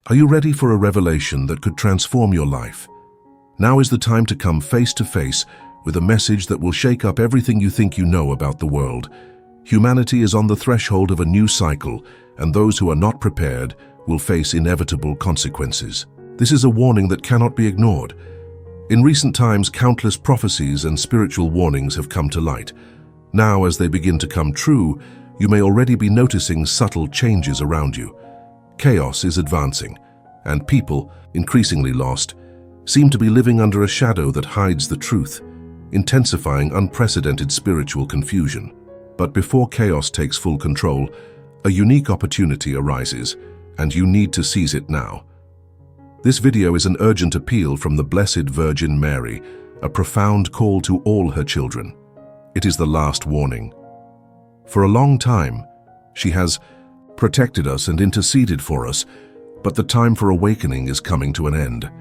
Are you ready for a revelation that could transform your life? Now is the time to come face to face with a message that will shake up everything you think you know about the world. Humanity is on the threshold of a new cycle, and those who are not prepared will face inevitable consequences. This is a warning that cannot be ignored. In recent times, countless prophecies and spiritual warnings have come to light. Now, as they begin to come true, you may already be noticing subtle changes around you. Chaos is advancing, and people, increasingly lost, seem to be living under a shadow that hides the truth, intensifying unprecedented spiritual confusion. But before chaos takes full control, a unique opportunity arises, and you need to seize it now. This video is an urgent appeal from the Blessed Virgin Mary, a profound call to all her children. It is the last warning. For a long time, she has protected us and interceded for us, but the time for awakening is coming to an end.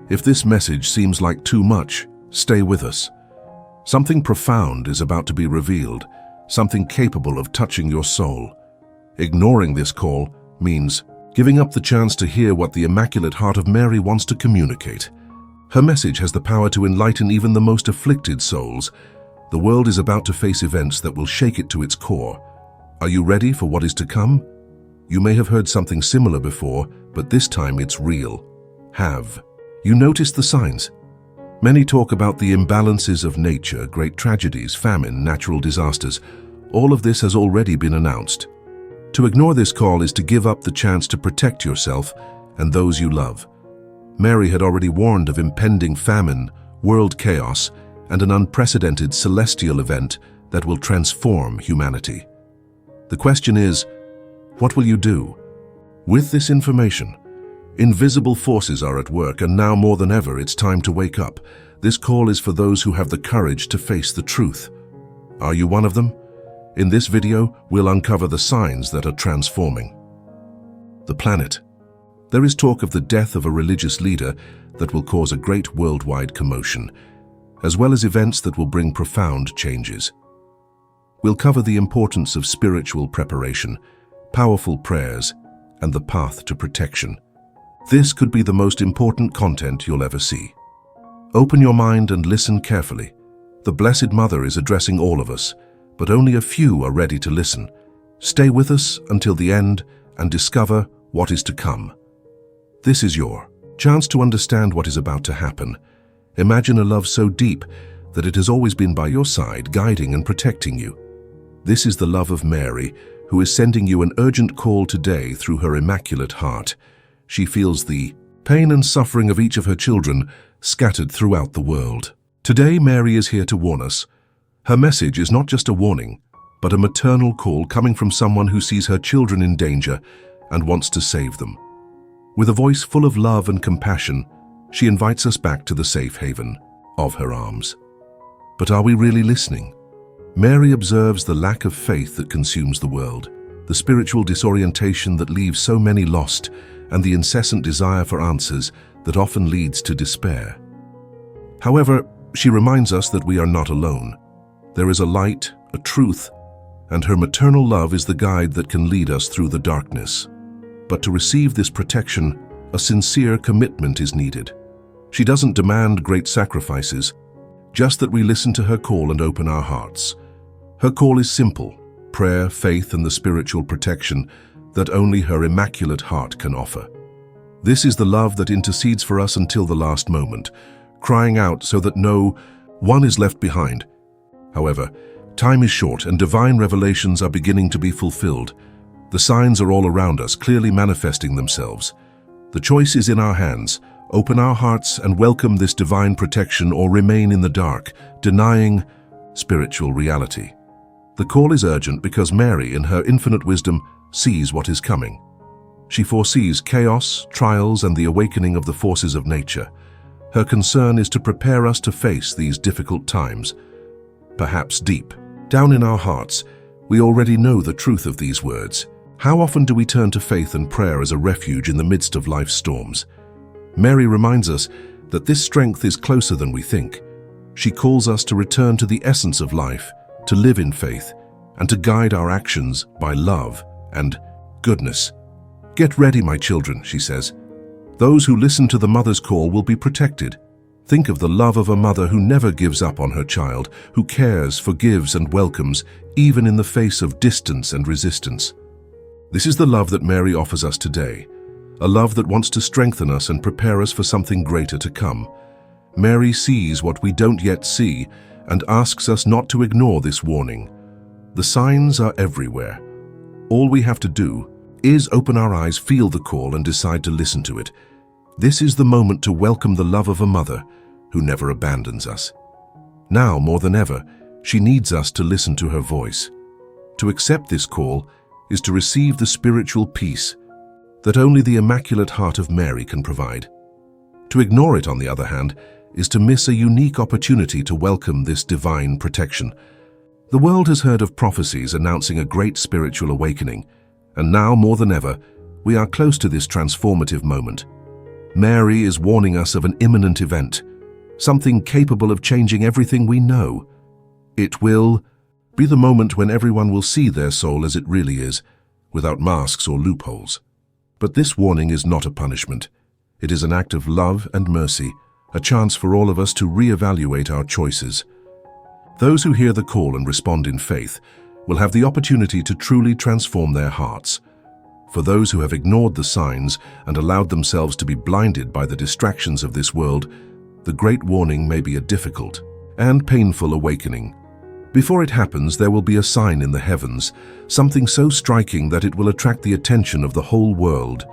If this message seems like too much, stay with us. Something profound is about to be revealed, something capable of touching your soul. Ignoring this call means giving up the chance to hear what the Immaculate Heart of Mary wants to communicate. Her message has the power to enlighten even the most afflicted souls. The world is about to face events that will shake it to its core. Are you ready for what is to come? You may have heard something similar before, but this time it's real. Have you noticed the signs? Many talk about the imbalances of nature, great tragedies, famine, natural disasters. All of this has already been announced. To ignore this call is to give up the chance to protect yourself and those you love. Mary had already warned of impending famine, world chaos, and an unprecedented celestial event that will transform humanity. The question is, what will you do? With this information, invisible forces are at work, and now more than ever it's time to wake up. This call is for those who have the courage to face the truth. Are you one of them? In this video, we'll uncover the signs that are transforming the planet. There is talk of the death of a religious leader that will cause a great worldwide commotion, as well as events that will bring profound changes. We'll cover the importance of spiritual preparation, powerful prayers, and the path to protection. This could be the most important content you'll ever see. Open your mind and listen carefully. The Blessed Mother is addressing all of us, but only a few are ready to listen. Stay with us until the end and discover what is to come. This is your chance to understand what is about to happen. Imagine a love so deep that it has always been by your side, guiding and protecting you. This is the love of Mary, who is sending you an urgent call today through her Immaculate Heart. She feels the pain and suffering of each of her children scattered throughout the world. Today, Mary is here to warn us. Her message is not just a warning, but a maternal call coming from someone who sees her children in danger and wants to save them. With a voice full of love and compassion, she invites us back to the safe haven of her arms. But are we really listening? Mary observes the lack of faith that consumes the world, the spiritual disorientation that leaves so many lost, and the incessant desire for answers that often leads to despair. However, she reminds us that we are not alone. There is a light, a truth, and her maternal love is the guide that can lead us through the darkness. But to receive this protection, a sincere commitment is needed. She doesn't demand great sacrifices, just that we listen to her call and open our hearts. Her call is simple: prayer, faith, and the spiritual protection that only her Immaculate Heart can offer. This is the love that intercedes for us until the last moment, crying out so that no one is left behind. However, time is short and divine revelations are beginning to be fulfilled. The signs are all around us, clearly manifesting themselves. The choice is in our hands. Open our hearts and welcome this divine protection, or remain in the dark, denying spiritual reality. The call is urgent because Mary, in her infinite wisdom, sees what is coming. She foresees chaos, trials, and the awakening of the forces of nature. Her concern is to prepare us to face these difficult times. Perhaps deep down in our hearts, we already know the truth of these words. How often do we turn to faith and prayer as a refuge in the midst of life's storms? Mary reminds us that this strength is closer than we think. She calls us to return to the essence of life, to live in faith, and to guide our actions by love and goodness. Get ready, my children, she says. Those who listen to the mother's call will be protected. Think of the love of a mother who never gives up on her child, who cares, forgives, and welcomes, even in the face of distance and resistance. This is the love that Mary offers us today, a love that wants to strengthen us and prepare us for something greater to come. Mary sees what we don't yet see and asks us not to ignore this warning. The signs are everywhere. All we have to do is open our eyes, feel the call, and decide to listen to it. This is the moment to welcome the love of a mother who never abandons us. Now, more than ever, she needs us to listen to her voice. To accept this call is to receive the spiritual peace that only the Immaculate Heart of Mary can provide. To ignore it, on the other hand, is to miss a unique opportunity to welcome this divine protection. The world has heard of prophecies announcing a great spiritual awakening, and now, more than ever, we are close to this transformative moment. Mary is warning us of an imminent event, something capable of changing everything we know. It will be the moment when everyone will see their soul as it really is, without masks or loopholes. But this warning is not a punishment. It is an act of love and mercy, a chance for all of us to reevaluate our choices. Those who hear the call and respond in faith will have the opportunity to truly transform their hearts. For those who have ignored the signs and allowed themselves to be blinded by the distractions of this world, the great warning may be a difficult and painful awakening. Before it happens, there will be a sign in the heavens, something so striking that it will attract the attention of the whole world.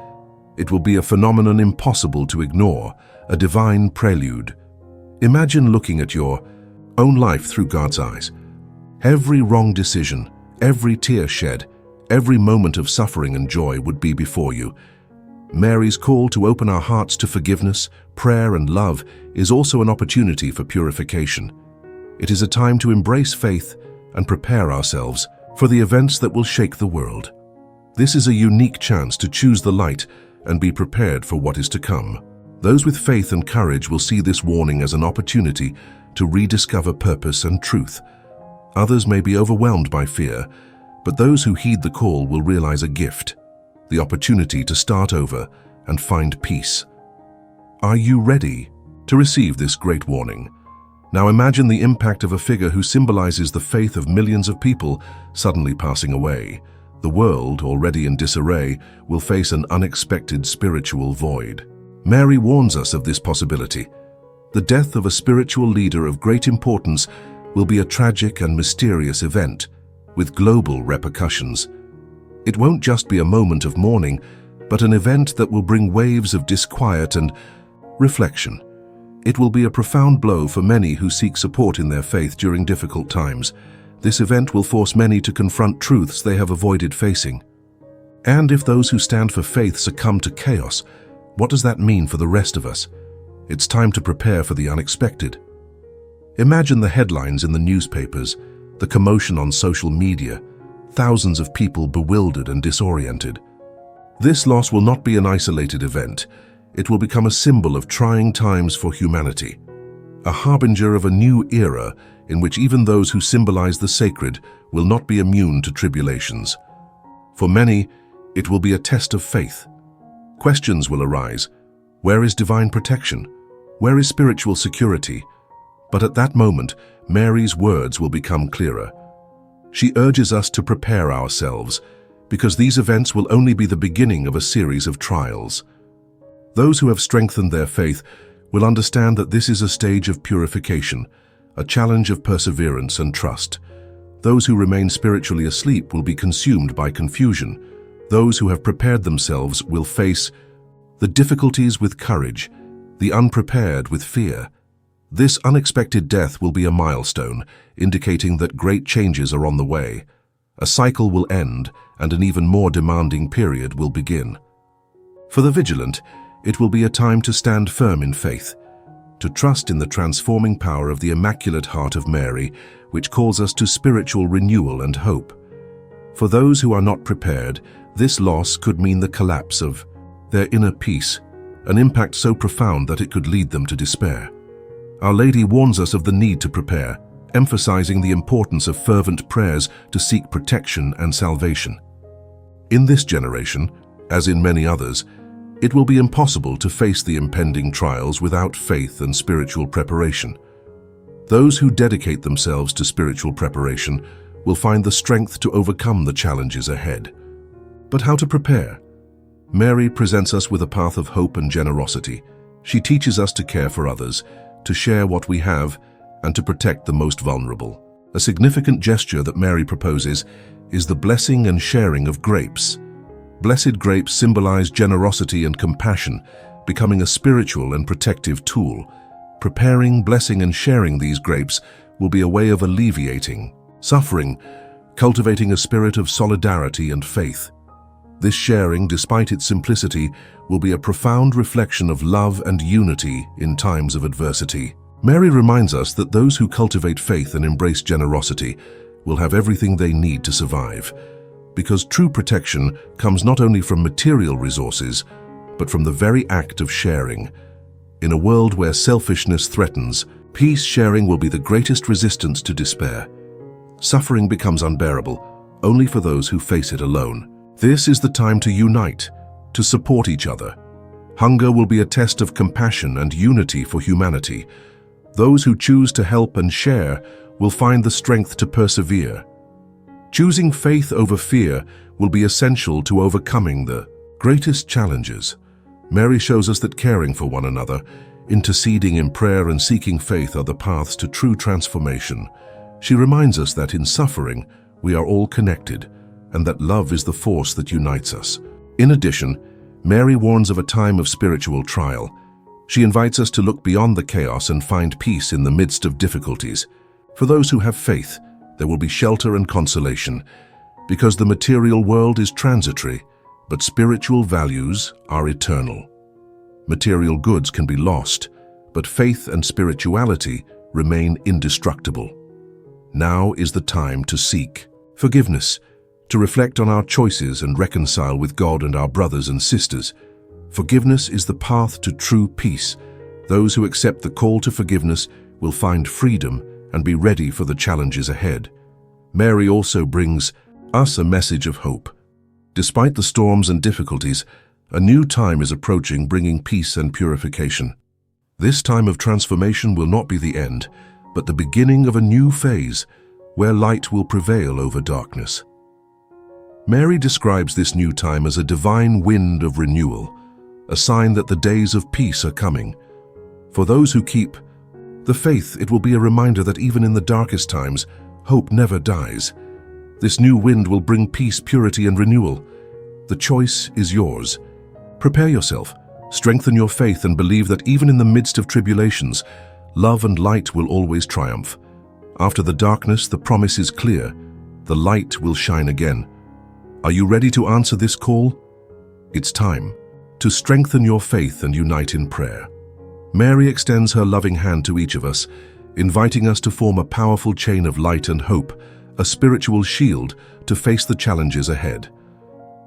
It will be a phenomenon impossible to ignore, a divine prelude. Imagine looking at your own life through God's eyes. Every wrong decision, every tear shed, every moment of suffering and joy would be before you. Mary's call to open our hearts to forgiveness, prayer, and love is also an opportunity for purification. It is a time to embrace faith and prepare ourselves for the events that will shake the world. This is a unique chance to choose the light and be prepared for what is to come. Those with faith and courage will see this warning as an opportunity to rediscover purpose and truth. Others may be overwhelmed by fear, but those who heed the call will realize a gift, the opportunity to start over and find peace. Are you ready to receive this great warning? Now imagine the impact of a figure who symbolizes the faith of millions of people suddenly passing away. The world, already in disarray, will face an unexpected spiritual void. Mary warns us of this possibility. The death of a spiritual leader of great importance will be a tragic and mysterious event, with global repercussions. It won't just be a moment of mourning, but an event that will bring waves of disquiet and reflection. It will be a profound blow for many who seek support in their faith during difficult times. This event will force many to confront truths they have avoided facing. And if those who stand for faith succumb to chaos, what does that mean for the rest of us? It's time to prepare for the unexpected. Imagine the headlines in the newspapers, the commotion on social media, thousands of people bewildered and disoriented. This loss will not be an isolated event. It will become a symbol of trying times for humanity, a harbinger of a new era in which even those who symbolize the sacred will not be immune to tribulations. For many, it will be a test of faith. Questions will arise. Where is divine protection? Where is spiritual security? But at that moment, Mary's words will become clearer. She urges us to prepare ourselves, because these events will only be the beginning of a series of trials. Those who have strengthened their faith will understand that this is a stage of purification, a challenge of perseverance and trust. Those who remain spiritually asleep will be consumed by confusion. Those who have prepared themselves will face the difficulties with courage, the unprepared with fear. This unexpected death will be a milestone, indicating that great changes are on the way. A cycle will end, and an even more demanding period will begin. For the vigilant, it will be a time to stand firm in faith, to trust in the transforming power of the Immaculate Heart of Mary, which calls us to spiritual renewal and hope. For those who are not prepared, this loss could mean the collapse of their inner peace, an impact so profound that it could lead them to despair. Our Lady warns us of the need to prepare, emphasizing the importance of fervent prayers to seek protection and salvation. In this generation, as in many others, It will be impossible to face the impending trials without faith and spiritual preparation. Those who dedicate themselves to spiritual preparation will find the strength to overcome the challenges ahead. But how to prepare? Mary presents us with a path of hope and generosity. She teaches us to care for others, to share what we have, and to protect the most vulnerable. A significant gesture that Mary proposes is the blessing and sharing of grapes. Blessed grapes symbolize generosity and compassion, becoming a spiritual and protective tool. Preparing, blessing, and sharing these grapes will be a way of alleviating suffering, cultivating a spirit of solidarity and faith. This sharing, despite its simplicity, will be a profound reflection of love and unity in times of adversity. Mary reminds us that those who cultivate faith and embrace generosity will have everything they need to survive, because true protection comes not only from material resources, but from the very act of sharing. In a world where selfishness threatens, peace sharing will be the greatest resistance to despair. Suffering becomes unbearable only for those who face it alone. This is the time to unite, to support each other. Hunger will be a test of compassion and unity for humanity. Those who choose to help and share will find the strength to persevere. Choosing faith over fear will be essential to overcoming the greatest challenges. Mary shows us that caring for one another, interceding in prayer, and seeking faith are the paths to true transformation. She reminds us that in suffering, we are all connected, and that love is the force that unites us. In addition, Mary warns of a time of spiritual trial. She invites us to look beyond the chaos and find peace in the midst of difficulties. For those who have faith, there will be shelter and consolation, because the material world is transitory, but spiritual values are eternal. Material goods can be lost, but faith and spirituality remain indestructible. Now is the time to seek forgiveness, to reflect on our choices and reconcile with God and our brothers and sisters. Forgiveness is the path to true peace. Those who accept the call to forgiveness will find freedom and be ready for the challenges ahead. Mary also brings us a message of hope. Despite the storms and difficulties, a new time is approaching, bringing peace and purification. This time of transformation will not be the end, but the beginning of a new phase where light will prevail over darkness. Mary describes this new time as a divine wind of renewal, a sign that the days of peace are coming. For those who keep the faith, it will be a reminder that even in the darkest times, hope never dies. This new wind will bring peace, purity, and renewal. The choice is yours. Prepare yourself, strengthen your faith, and believe that even in the midst of tribulations, love and light will always triumph. After the darkness, the promise is clear. The light will shine again. Are you ready to answer this call? It's time to strengthen your faith and unite in prayer. Mary extends her loving hand to each of us, inviting us to form a powerful chain of light and hope, a spiritual shield to face the challenges ahead.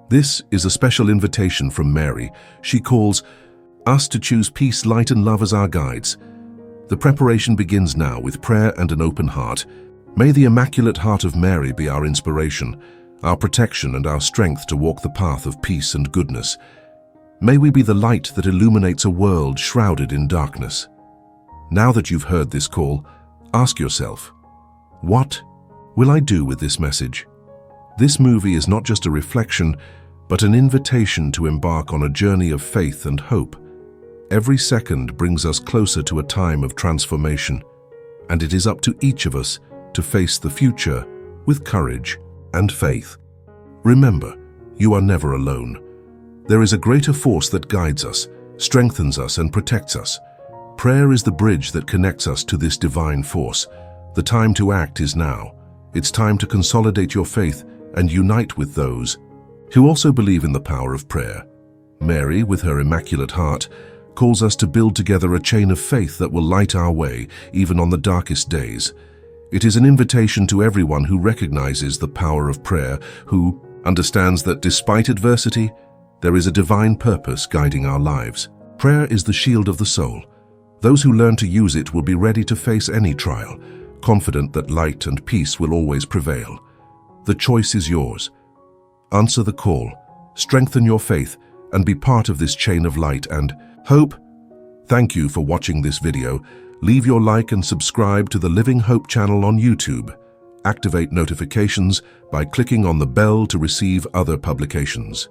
This is a special invitation from Mary. She calls us to choose peace, light, and love as our guides. The preparation begins now with prayer and an open heart. May the Immaculate Heart of Mary be our inspiration, our protection, and our strength to walk the path of peace and goodness. May we be the light that illuminates a world shrouded in darkness. Now that you've heard this call, ask yourself, what will I do with this message? This movie is not just a reflection, but an invitation to embark on a journey of faith and hope. Every second brings us closer to a time of transformation, and it is up to each of us to face the future with courage and faith. Remember, you are never alone. There is a greater force that guides us, strengthens us, and protects us. Prayer is the bridge that connects us to this divine force. The time to act is now. It's time to consolidate your faith and unite with those who also believe in the power of prayer. Mary, with her Immaculate Heart, calls us to build together a chain of faith that will light our way, even on the darkest days. It is an invitation to everyone who recognizes the power of prayer, who understands that despite adversity, there is a divine purpose guiding our lives. Prayer is the shield of the soul. Those who learn to use it will be ready to face any trial, confident that light and peace will always prevail. The choice is yours. Answer the call, strengthen your faith, and be part of this chain of light and hope. Thank you for watching this video. Leave your like and subscribe to the Living Hope channel on YouTube. Activate notifications by clicking on the bell to receive other publications.